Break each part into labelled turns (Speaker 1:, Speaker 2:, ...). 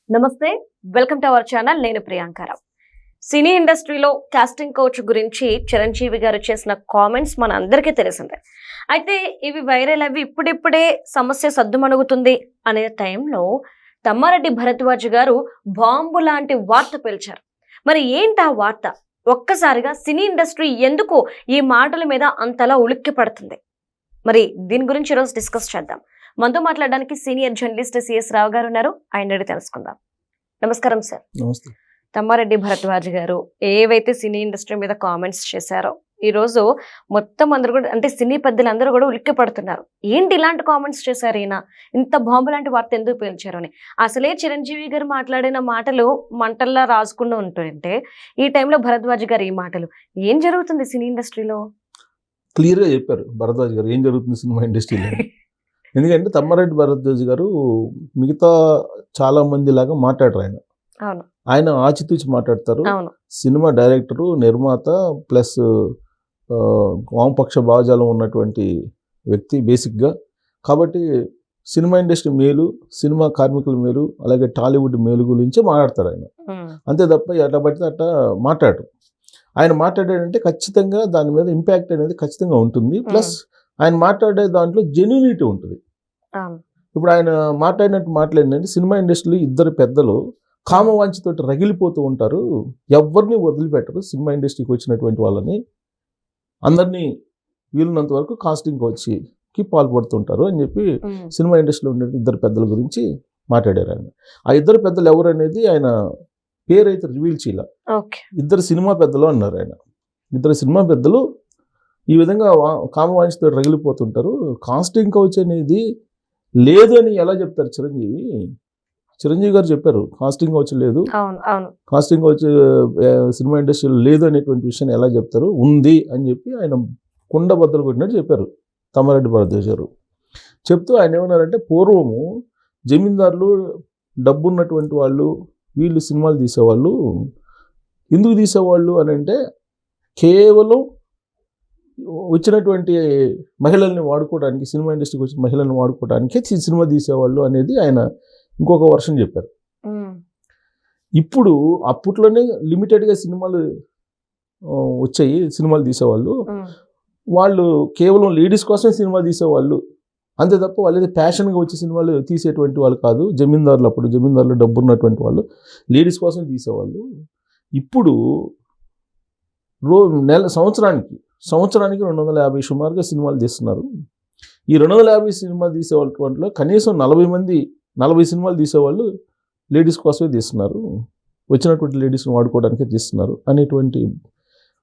Speaker 1: నమస్తే, welcome to our channel. నేను ప్రియాంకారావు. సినీ ఇండస్ట్రీలో కాస్టింగ్ కోచ్ గురించి చిరంజీవి గారు చేసిన కామెంట్స్ మన అందరికీ తెలిసిందే. అయితే ఇవి వైరల్ అవి ఇప్పుడిప్పుడే సమస్య సద్దుమణుగుతుంది అనే టైంలో తమ్మారెడ్డి భరద్వాజ్ గారు బాంబు లాంటి వార్త పేల్చారు. మరి ఏంటి ఆ వార్త? ఒక్కసారిగా సినీ ఇండస్ట్రీ ఎందుకు ఈ మాటల మీద అంతలా ఉలిక్కి పడుతుంది? మరి దీని గురించి ఈరోజు డిస్కస్ చేద్దాం. మనతో మాట్లాడడానికి సీనియర్ జర్నలిస్ట్ సిఎస్ రావు గారు ఉన్నారు. ఆయన అడిగి తెలుసుకుందాం. నమస్కారం సార్.
Speaker 2: నమస్తే.
Speaker 1: తమ్మారెడ్డి భరద్వాజ్ గారు ఏవైతే సినీ ఇండస్ట్రీ మీద కామెంట్స్ చేశారో ఈ రోజు మొత్తం అందరూ కూడా అంటే సినీ పెద్దలందరూ కూడా ఉలిక్కి పడుతున్నారు. ఏంటి ఇలాంటి కామెంట్స్ చేశారు, ఈయన ఇంత బాంబు లాంటి వార్త ఎందుకు పేల్చారు అని. అసలే చిరంజీవి గారు మాట్లాడిన మాటలు మంటల్లా రాసుకుంటూ ఉంటుంటే ఈ టైంలో భరద్వాజ్ గారు ఈ మాటలు, ఏం జరుగుతుంది సినీ ఇండస్ట్రీలో?
Speaker 2: క్లియర్గా చెప్పారు భరద్వాజ్ గారు ఏం జరుగుతుంది సినిమా ఇండస్ట్రీలో. ఎందుకంటే తమ్మారెడ్డి భరద్వాజ్ గారు మిగతా చాలా మంది లాగా మాట్లాడరు. ఆయన ఆచితూచి మాట్లాడతారు. సినిమా డైరెక్టరు, నిర్మాత ప్లస్ వామపక్ష భావజాలం ఉన్నటువంటి వ్యక్తి బేసిక్గా. కాబట్టి సినిమా ఇండస్ట్రీ మేలు, సినిమా కార్మికుల మేలు, అలాగే టాలీవుడ్ మేలు గురించి మాట్లాడతారు ఆయన. అంతే తప్ప ఎట్లా పడితే అట్లా మాట్లాడరు. ఆయన మాట్లాడాడంటే ఖచ్చితంగా దాని మీద ఇంపాక్ట్ అనేది ఖచ్చితంగా ఉంటుంది. ప్లస్ ఆయన మాట్లాడే దాంట్లో జెన్యూనిటీ ఉంటుంది. ఇప్పుడు ఆయన మాట్లాడినట్టు మాట్లాడిందంటే సినిమా ఇండస్ట్రీలో ఇద్దరు పెద్దలు కామవాంఛతో రగిలిపోతూ ఉంటారు, ఎవరిని వదిలిపెట్టరు. సినిమా ఇండస్ట్రీకి వచ్చినటువంటి వాళ్ళని అందరినీ వీలున్నంత వరకు కాస్టింగ్ వచ్చి పాల్పడుతుంటారు అని చెప్పి సినిమా ఇండస్ట్రీలో ఉండే ఇద్దరు పెద్దల గురించి మాట్లాడారు ఆయన. ఆ ఇద్దరు పెద్దలు ఎవరు అనేది ఆయన పేరైతే రివీల్ చేయాల. ఇద్దరు సినిమా పెద్దలు అన్నారు ఆయన. ఇద్దరు సినిమా పెద్దలు ఈ విధంగా కామవాంఛతో రగిలిపోతుంటారు. కాస్టింగ్ కౌచ్ అనేది లేదు అని ఎలా చెప్తారు చిరంజీవి గారు చెప్పారు కాస్టింగ్ కౌచ్ లేదు, కాస్టింగ్ కౌచ్ సినిమా ఇండస్ట్రీలో లేదు అనేటువంటి విషయాన్ని ఎలా చెప్తారు, ఉంది అని చెప్పి ఆయన కుండ బద్దలు కొట్టినట్టు చెప్పారు తమ్మారెడ్డి భరద్వాజ్ గారు. చెప్తూ ఆయన ఏమన్నారంటే, పూర్వము జమీందారులు డబ్బున్నటువంటి వాళ్ళు వీళ్ళు సినిమాలు తీసేవాళ్ళు. ఎందుకు తీసేవాళ్ళు అని అంటే కేవలం వచ్చినటువంటి మహిళల్ని వాడుకోవడానికి, సినిమా ఇండస్ట్రీకి వచ్చిన మహిళల్ని వాడుకోవడానికి సినిమా తీసేవాళ్ళు అనేది ఆయన ఇంకొక వర్షన్ చెప్పారు. ఇప్పుడు అప్పట్లోనే లిమిటెడ్గా సినిమాలు వచ్చాయి, సినిమాలు తీసేవాళ్ళు. వాళ్ళు కేవలం లేడీస్ కోసమే సినిమా తీసేవాళ్ళు, అంతే తప్ప వాళ్ళు ప్యాషన్గా వచ్చి సినిమాలు తీసేటువంటి వాళ్ళు కాదు. జమీందారులు, అప్పుడు జమీందారులు డబ్బు ఉన్నటువంటి వాళ్ళు లేడీస్ కోసం తీసేవాళ్ళు. ఇప్పుడు సంవత్సరానికి 250 సుమారుగా సినిమాలు తీస్తున్నారు. ఈ 250 సినిమాలు తీసేవాళ్ళలో కనీసం 40 సినిమాలు తీసేవాళ్ళు లేడీస్ కోసమే తీస్తున్నారు, వచ్చినటువంటి లేడీస్ని వాడుకోవడానికే తీస్తున్నారు అనేటువంటి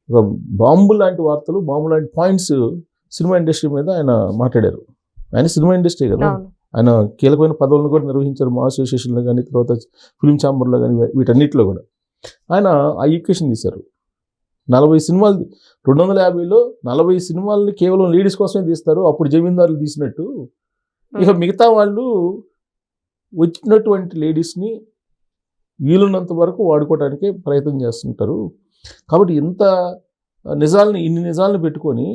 Speaker 2: ఒక బాంబు లాంటి వార్తలు, బాంబు లాంటి పాయింట్స్ సినిమా ఇండస్ట్రీ మీద ఆయన మాట్లాడారు. ఆయన సినిమా ఇండస్ట్రీ కదా, ఆయన కీలకమైన పదవులను కూడా నిర్వహించారు. మా అసోసియేషన్లో కానీ, తర్వాత ఫిల్మ్ ఛాంబర్లో కానీ, వీటన్నిటిలో కూడా ఆయన ఆ ఈక్వేషన్ తీశారు. 40 సినిమాలు 250లో 40 సినిమాలని కేవలం లేడీస్ కోసమే తీస్తారు, అప్పుడు జమీందారులు తీసినట్టు. ఇక మిగతా వాళ్ళు వచ్చినటువంటి లేడీస్ని వీలున్నంత వరకు వాడుకోవడానికే ప్రయత్నం చేస్తుంటారు. కాబట్టి ఇన్ని నిజాలను పెట్టుకొని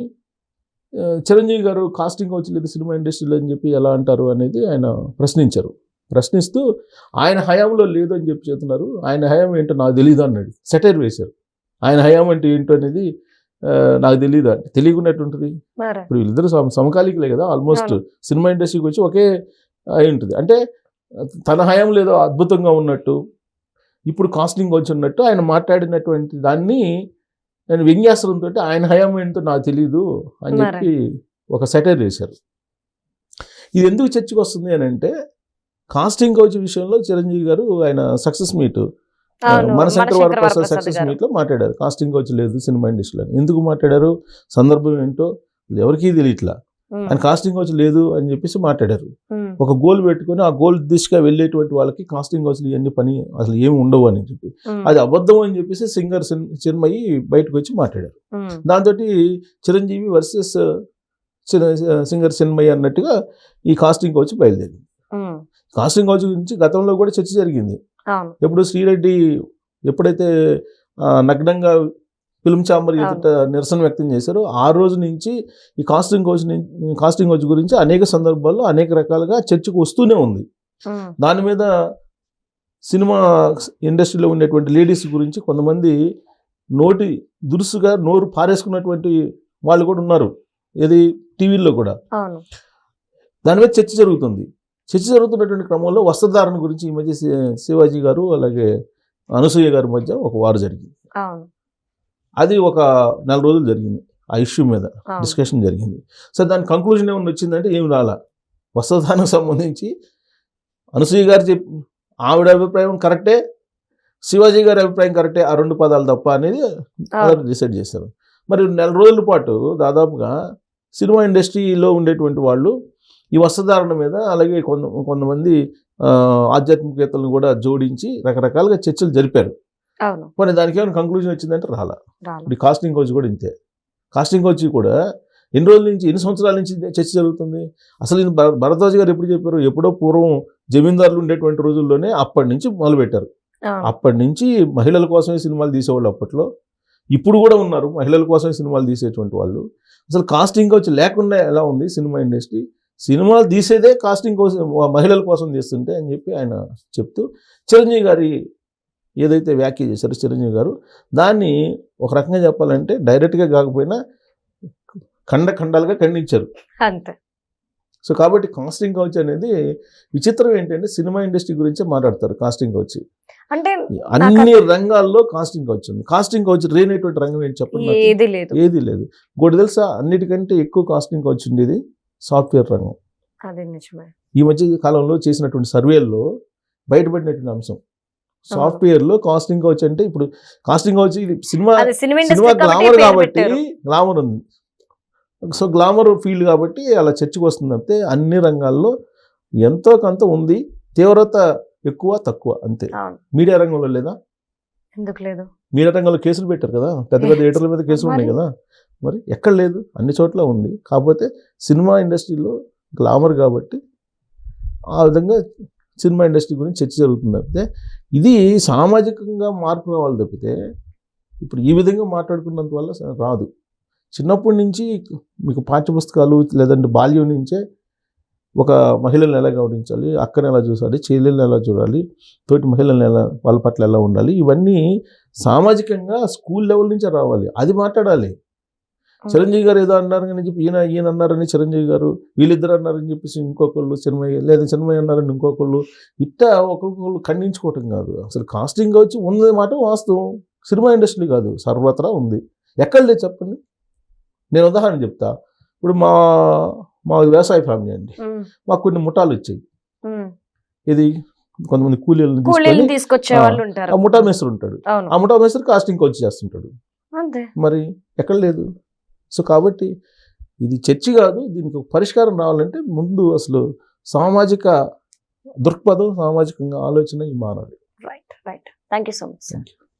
Speaker 2: చిరంజీవి గారు కాస్టింగ్ వచ్చి లేదు సినిమా ఇండస్ట్రీలో అని చెప్పి ఎలా అంటారు అనేది ఆయన ప్రశ్నిస్తూ ఆయన హయాంలో లేదు అని చెప్పి చెప్తున్నారు. ఆయన హయాం ఏంటో నాకు తెలియదు అన్నాడు, సెటైర్ వేశారు. ఆయన హయాం అంటే ఏంటో అనేది నాకు తెలియదు అంటే తెలియకున్నట్టు ఉంటుంది. ఇప్పుడు వీళ్ళిద్దరు సమకాలీకులే కదా, ఆల్మోస్ట్ సినిమా ఇండస్ట్రీకి వచ్చి ఒకే అయి ఉంటుంది. అంటే తన హయాం లేదో అద్భుతంగా ఉన్నట్టు, ఇప్పుడు కాస్టింగ్ వచ్చి ఉన్నట్టు ఆయన మాట్లాడినటువంటి దాన్ని నేను వ్యంగ్యాస్త్రంతో ఆయన హయాం ఏంటో నాకు తెలియదు అని చెప్పి ఒక సెటైర్ వేశారు. ఇది ఎందుకు చర్చకు వస్తుంది అని అంటే, కాస్టింగ్ కౌచ్ విషయంలో చిరంజీవి గారు ఆయన success meet Manashankar Varaprasad success మీట్లో మాట్లాడారు. కాస్టింగ్ కౌచ్ లేదు సినిమా ఇండస్ట్రీలో. ఎందుకు మాట్లాడారు, సందర్భం ఏంటో ఎవరికీ తెలియట్లా. ఆయన కాస్టింగ్ కౌచ్ లేదు అని చెప్పేసి మాట్లాడారు. ఒక గోల్ పెట్టుకొని ఆ గోల్ దిశగా వెళ్ళేటువంటి వాళ్ళకి కాస్టింగ్ కౌచ్లు ఇవన్నీ పని అసలు ఏమి ఉండవు అని చెప్పి, అది అబద్ధం అని చెప్పేసి సింగర్ చిన్మయి బయటకు వచ్చి మాట్లాడారు. దాంతో చిరంజీవి వర్సెస్ సింగర్ చిన్మయి అన్నట్టుగా ఈ కాస్టింగ్ కౌచ్ బయలుదేరింది. కాస్టింగ్ కౌచ్ గురించి గతంలో కూడా చర్చ జరిగింది. ఎప్పుడు శ్రీరెడ్డి ఎప్పుడైతే నగ్నంగా ఫిల్మ్ ఛాంబర్ ఎదుట నిరసన వ్యక్తం చేశారో ఆ రోజు నుంచి ఈ కాస్టింగ్ కౌచ్ గురించి అనేక సందర్భాల్లో అనేక రకాలుగా చర్చకు వస్తూనే ఉంది. దాని మీద సినిమా ఇండస్ట్రీలో ఉండేటువంటి లేడీస్ గురించి కొంతమంది నోటి దురుసుగా నోరు పారేసుకున్నటువంటి వాళ్ళు కూడా ఉన్నారు, ఏది టీవీల్లో కూడా.
Speaker 1: అవును.
Speaker 2: దాని మీద చర్చ జరుగుతుంది. చర్చ జరుగుతున్నటువంటి క్రమంలో వస్త్రధారణ గురించి ఈ మధ్య శివాజీ గారు అలాగే అనసూయ గారి మధ్య ఒక వారు జరిగింది.
Speaker 1: అవును.
Speaker 2: అది ఒక 4 రోజులు జరిగింది. ఆ ఇష్యూ మీద
Speaker 1: అవును.
Speaker 2: డిస్కషన్ జరిగింది. సో దాని కంక్లూజన్ ఏమన్నా వచ్చిందంటే ఏం రాలా. వస్త్రధారణకు సంబంధించి అనసూయ గారు ఆవిడ అభిప్రాయం కరెక్టే, శివాజీ గారి అభిప్రాయం కరెక్టే, ఆ 2 పదాలు తప్ప అనేది డిసైడ్ చేశారు. మరి 4 రోజుల పాటు దాదాపుగా సినిమా ఇండస్ట్రీలో ఉండేటువంటి వాళ్ళు ఈ వస్త్రధారణ మీద అలాగే కొంతమంది ఆధ్యాత్మికతలను కూడా జోడించి రకరకాలుగా చర్చలు జరిపారు.
Speaker 1: అవును.
Speaker 2: మరి దానికి ఏమైనా కంక్లూజన్ వచ్చిందంటే రాలా.
Speaker 1: రాను.
Speaker 2: ఇప్పుడు కాస్టింగ్ కోచ్ కూడా ఇంతే. కాస్టింగ్ కోచ్ కూడా ఎన్ని రోజుల నుంచి, ఎన్ని సంవత్సరాల నుంచి చర్చ జరుగుతుంది. అసలు ఇది భరద్వాజ్ గారు ఎప్పుడు చెప్పారు? ఎప్పుడో పూర్వం జమీందారులు ఉండేటువంటి రోజుల్లోనే అప్పటి నుంచి మొదలుపెట్టారు.
Speaker 1: అవును.
Speaker 2: అప్పటి నుంచి మహిళల కోసమే సినిమాలు తీసేవాళ్ళు అప్పట్లో. ఇప్పుడు కూడా ఉన్నారు మహిళల కోసమే సినిమాలు తీసేటువంటి వాళ్ళు. అసలు కాస్టింగ్ కోచ్ లేకుండా ఎలా ఉంది సినిమా ఇండస్ట్రీ? సినిమాలు తీసేదే కాస్టింగ్ కోసం, మహిళల కోసం తీస్తుంటే అని చెప్పి ఆయన చెప్తూ, చిరంజీవి గారి ఏదైతే వ్యాఖ్య చేశారో చిరంజీవి గారు, దాన్ని ఒక రకంగా చెప్పాలంటే డైరెక్ట్గా కాకపోయినా ఖండాలుగా ఖండించారు.
Speaker 1: అంతే.
Speaker 2: సో కాబట్టి కాస్టింగ్ కౌచ్ అనేది విచిత్రం ఏంటంటే సినిమా ఇండస్ట్రీ గురించే మాట్లాడతారు. కాస్టింగ్ కౌచ్
Speaker 1: అంటే
Speaker 2: అన్ని రంగాల్లో కాస్టింగ్ కౌచ్ ఉంది. కాస్టింగ్ కౌచ్ లేనటువంటి రంగం ఏంటి చెప్పండి?
Speaker 1: ఏది లేదు.
Speaker 2: ఏది లేదు. ఇంకోటి తెలుసా, అన్నిటికంటే ఎక్కువ కాస్టింగ్ కౌచ్ ఉండేది సాఫ్ట్వేర్ రంగం.
Speaker 1: అది నిజమే.
Speaker 2: ఈ మధ్య కాలంలో చేసినటువంటి సర్వేల్లో బయటపడినటువంటి అంశం సాఫ్ట్వేర్లో కాస్టింగ్ కౌచ్ అంటే, ఇప్పుడు కాస్టింగ్ కౌచ్ ఇది సినిమా గ్లామర్ కాబట్టి గ్లామర్ ఉంది. సో గ్లామర్ ఫీల్డ్ కాబట్టి అలా చర్చకు వస్తుంది తప్పితే అన్ని రంగాల్లో ఎంతో కొంత ఉంది. తీవ్రత ఎక్కువ తక్కువ అంతే. మీడియా రంగంలో లేదా?
Speaker 1: ఎందుకు లేదు?
Speaker 2: మీడియా రంగంలో కేసులు పెట్టారు కదా, పెద్ద పెద్ద ఎడిటర్ల మీద కేసులు ఉన్నాయి కదా. మరి ఎక్కడ లేదు? అన్ని చోట్ల ఉంది. కాకపోతే సినిమా ఇండస్ట్రీలో గ్లామర్ కాబట్టి ఆ విధంగా సినిమా ఇండస్ట్రీ గురించి చర్చ జరుగుతుంది తప్పితే ఇది సామాజికంగా మార్పు రావాలి తప్పితే ఇప్పుడు ఈ విధంగా మాట్లాడుకున్నంత వల్ల రాదు. చిన్నప్పటి నుంచి మీకు పాఠ్యపుస్తకాలు లేదంటే బాల్యం నుంచే ఒక మహిళలను ఎలా గౌరవించాలి, అక్కని ఎలా చూడాలి, చెల్లెలను ఎలా చూడాలి, తోటి మహిళలను ఎలా, వాళ్ళ పట్ల ఎలా ఉండాలి, ఇవన్నీ సామాజికంగా స్కూల్ లెవెల్ నుంచే రావాలి. అది మాట్లాడాలి. చిరంజీవి గారు ఏదో అన్నారని చెప్పి ఈయన అన్నారని చిరంజీవి గారు, వీళ్ళిద్దరు అన్నారని చెప్పేసి ఇంకొకళ్ళు చిన్మయ్య, లేదా చిన్మయ్య అన్నారని ఇంకొకళ్ళు, ఇట్లా ఒకరికొకళ్ళు ఖండించుకోవటం కాదు. అసలు కాస్టింగ్ వచ్చి ఉంది మాట వాస్తవం. సినిమా ఇండస్ట్రీ కాదు, సర్వత్రా ఉంది. ఎక్కడ లేదు చెప్పండి. నేను ఉదాహరణ చెప్తా. ఇప్పుడు మా వ్యవసాయ ఫ్యామిలీ అండి, మాకు కొన్ని ముఠాలు వచ్చాయి. ఇది కొంతమంది కూలీలను
Speaker 1: తీసుకొచ్చే వాళ్ళు ఉంటారు.
Speaker 2: ఆ ముఠా మేస్త్రి ఉంటాడు, ఆ ముఠా మేస్త్రి కాస్టింగ్ కోచ్ చేస్తుంటాడు. మరి ఎక్కడ లేదు. సో కాబట్టి ఇది చర్చ కాదు, దీనికి ఒక పరిష్కారం రావాలంటే ముందు అసలు సామాజిక దృక్పథం, సామాజికంగా ఆలోచన మారాలి.
Speaker 1: Right. Thank you so much.